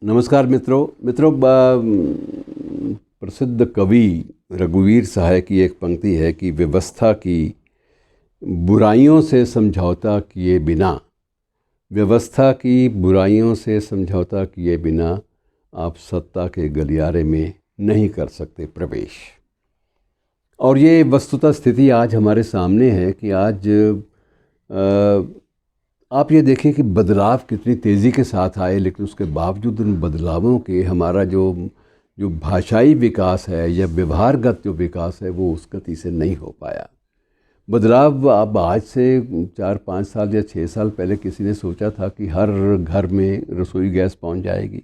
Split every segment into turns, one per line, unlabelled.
नमस्कार प्रसिद्ध कवि रघुवीर सहाय की एक पंक्ति है कि व्यवस्था की बुराइयों से समझौता किए बिना, व्यवस्था की बुराइयों से समझौता किए बिना आप सत्ता के गलियारे में नहीं कर सकते प्रवेश। और ये वस्तुतः स्थिति आज हमारे सामने है कि आज आप ये देखें कि बदलाव कितनी तेज़ी के साथ आए, लेकिन उसके बावजूद उन बदलावों के हमारा जो जो भाषाई विकास है या व्यवहारगत जो विकास है वो उस गति से नहीं हो पाया। बदलाव अब आज से 4-5 साल या 6 साल पहले किसी ने सोचा था कि हर घर में रसोई गैस पहुंच जाएगी।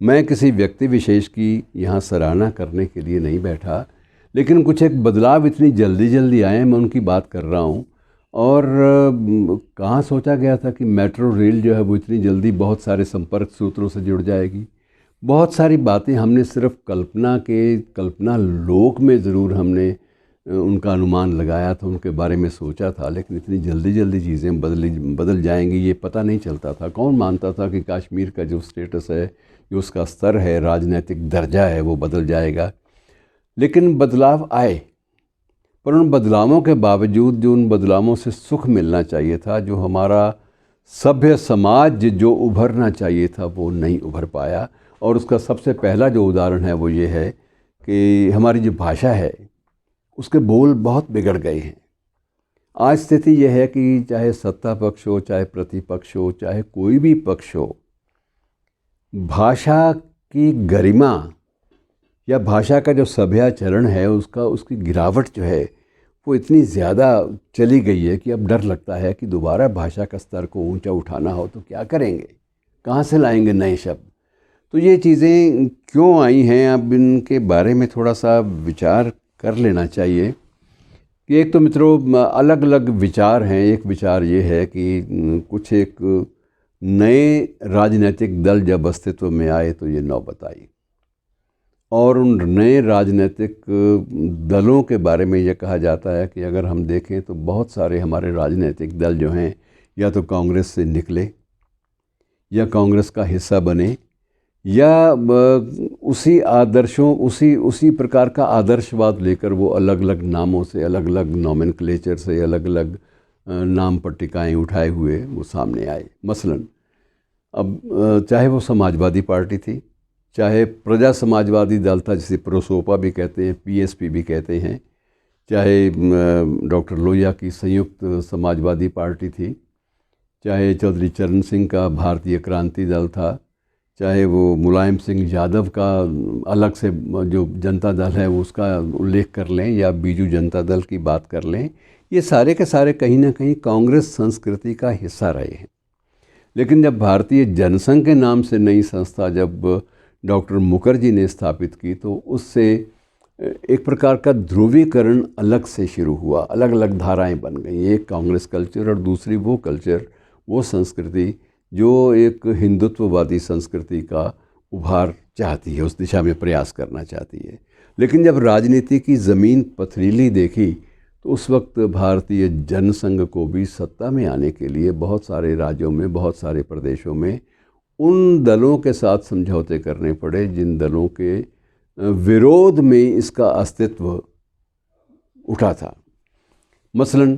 मैं किसी व्यक्ति विशेष की यहाँ सराहना करने के लिए नहीं बैठा, लेकिन कुछ एक बदलाव इतनी जल्दी जल्दी आए, मैं उनकी बात कर रहा हूँ। और कहाँ सोचा गया था कि मेट्रो रेल जो है वो इतनी जल्दी बहुत सारे संपर्क सूत्रों से जुड़ जाएगी। बहुत सारी बातें हमने सिर्फ कल्पना लोक में ज़रूर हमने उनका अनुमान लगाया था, उनके बारे में सोचा था, लेकिन इतनी जल्दी जल्दी चीज़ें बदल जाएंगी ये पता नहीं चलता था। कौन मानता था कि कश्मीर का जो स्टेटस है, जो उसका स्तर है, राजनीतिक दर्जा है, वो बदल जाएगा। लेकिन बदलाव आए, पर उन बदलावों के बावजूद जो उन बदलावों से सुख मिलना चाहिए था, जो हमारा सभ्य समाज जो उभरना चाहिए था, वो नहीं उभर पाया। और उसका सबसे पहला जो उदाहरण है वो ये है कि हमारी जो भाषा है उसके बोल बहुत बिगड़ गए हैं। आज स्थिति यह है कि चाहे सत्ता पक्ष हो, चाहे प्रतिपक्ष हो, चाहे कोई भी पक्ष हो, भाषा की गरिमा या भाषा का जो सभ्याचरण है उसकी गिरावट जो है वो इतनी ज़्यादा चली गई है कि अब डर लगता है कि दोबारा भाषा का स्तर को ऊंचा उठाना हो तो क्या करेंगे, कहाँ से लाएंगे नए शब्द। तो ये चीज़ें क्यों आई हैं, अब इनके बारे में थोड़ा सा विचार कर लेना चाहिए। कि एक तो मित्रों अलग अलग विचार हैं। एक विचार ये है कि कुछ एक नए राजनीतिक दल जब अस्तित्व में आए तो ये नौबत आई, और उन नए राजनीतिक दलों के बारे में ये कहा जाता है कि अगर हम देखें तो बहुत सारे हमारे राजनीतिक दल जो हैं या तो कांग्रेस से निकले या कांग्रेस का हिस्सा बने, या उसी आदर्शों उसी प्रकार का आदर्शवाद लेकर वो अलग अलग नामों से, अलग अलग नोमेनक्लेचर से, अलग अलग नाम पट्टिकाएँ उठाए हुए वो सामने आए। मसलन अब चाहे वो समाजवादी पार्टी थी, चाहे प्रजा समाजवादी दल था जिसे प्रोसोपा भी कहते हैं, पीएसपी भी कहते हैं, चाहे डॉक्टर लोहिया की संयुक्त समाजवादी पार्टी थी, चाहे चौधरी चरण सिंह का भारतीय क्रांति दल था, चाहे वो मुलायम सिंह यादव का अलग से जो जनता दल है उसका उल्लेख कर लें, या बीजू जनता दल की बात कर लें, ये सारे के सारे कहीं ना कहीं कांग्रेस संस्कृति का हिस्सा रहे हैं। लेकिन जब भारतीय जनसंघ के नाम से नई संस्था जब डॉक्टर मुखर्जी ने स्थापित की तो उससे एक प्रकार का ध्रुवीकरण अलग से शुरू हुआ, अलग अलग धाराएं बन गई। एक कांग्रेस कल्चर और दूसरी वो कल्चर, वो संस्कृति जो एक हिंदुत्ववादी संस्कृति का उभार चाहती है, उस दिशा में प्रयास करना चाहती है। लेकिन जब राजनीति की ज़मीन पथरीली देखी तो उस वक्त भारतीय जनसंघ को भी सत्ता में आने के लिए बहुत सारे राज्यों में, बहुत सारे प्रदेशों में उन दलों के साथ समझौते करने पड़े जिन दलों के विरोध में इसका अस्तित्व उठा था। मसलन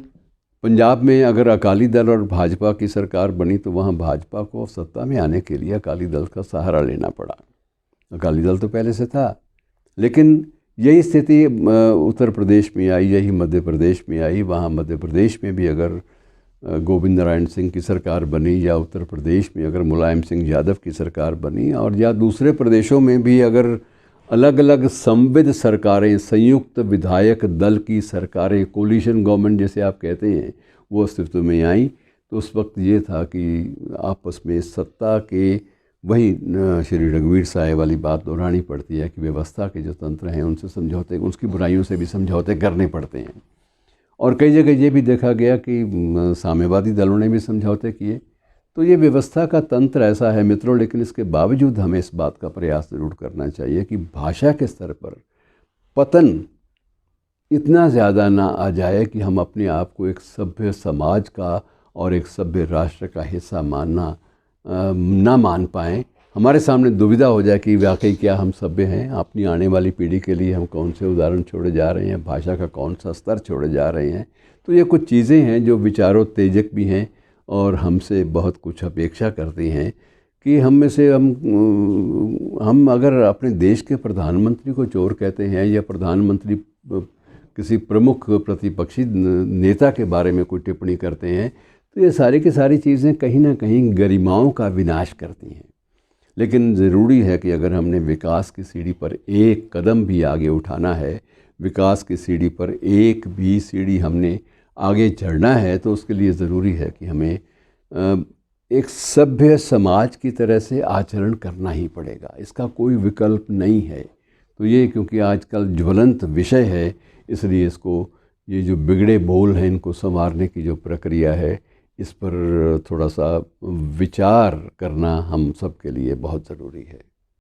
पंजाब में अगर अकाली दल और भाजपा की सरकार बनी तो वहाँ भाजपा को सत्ता में आने के लिए अकाली दल का सहारा लेना पड़ा। अकाली दल तो पहले से था, लेकिन यही स्थिति उत्तर प्रदेश में आई, यही मध्य प्रदेश में आई। वहाँ मध्य प्रदेश में भी अगर गोविंद नारायण सिंह की सरकार बनी, या उत्तर प्रदेश में अगर मुलायम सिंह यादव की सरकार बनी, और या दूसरे प्रदेशों में भी अगर अलग अलग संविध सरकारें, संयुक्त विधायक दल की सरकारें, कोलिशन गवर्नमेंट जैसे आप कहते हैं, वो अस्तित्व में आई, तो उस वक्त ये था कि आपस में सत्ता के वही श्री रघुवीर सहाय वाली बात दोहरानी पड़ती है कि व्यवस्था के जो तंत्र हैं उनसे समझौते, उसकी बुराइयों से भी समझौते करने पड़ते हैं। और कई जगह ये भी देखा गया कि साम्यवादी दलों ने भी समझौते किए। तो ये व्यवस्था का तंत्र ऐसा है मित्रों, लेकिन इसके बावजूद हमें इस बात का प्रयास ज़रूर करना चाहिए कि भाषा के स्तर पर पतन इतना ज़्यादा ना आ जाए कि हम अपने आप को एक सभ्य समाज का और एक सभ्य राष्ट्र का हिस्सा ना मान पाएँ। हमारे सामने दुविधा हो जाए कि वाकई क्या हम सभ्य हैं, अपनी आने वाली पीढ़ी के लिए हम कौन से उदाहरण छोड़े जा रहे हैं, भाषा का कौन सा स्तर छोड़े जा रहे हैं। तो ये कुछ चीज़ें हैं जो विचारोत्तेजक भी हैं और हमसे बहुत कुछ अपेक्षा करती हैं कि हम में से हम अगर अपने देश के प्रधानमंत्री को चोर कहते हैं या प्रधानमंत्री किसी प्रमुख प्रतिपक्षी नेता के बारे में कोई टिप्पणी करते हैं, तो ये सारी की सारी चीज़ें कहीं ना कहीं गरिमाओं का विनाश करती हैं। लेकिन ज़रूरी है कि अगर हमने विकास की सीढ़ी पर एक कदम भी आगे उठाना है, विकास की सीढ़ी पर एक भी सीढ़ी हमने आगे चढ़ना है, तो उसके लिए ज़रूरी है कि हमें एक सभ्य समाज की तरह से आचरण करना ही पड़ेगा। इसका कोई विकल्प नहीं है। तो ये क्योंकि आजकल ज्वलंत विषय है, इसलिए इसको, ये जो बिगड़े बोल हैं, इनको संवारने की जो प्रक्रिया है, इस पर थोड़ा सा विचार करना हम सब के लिए बहुत ज़रूरी है।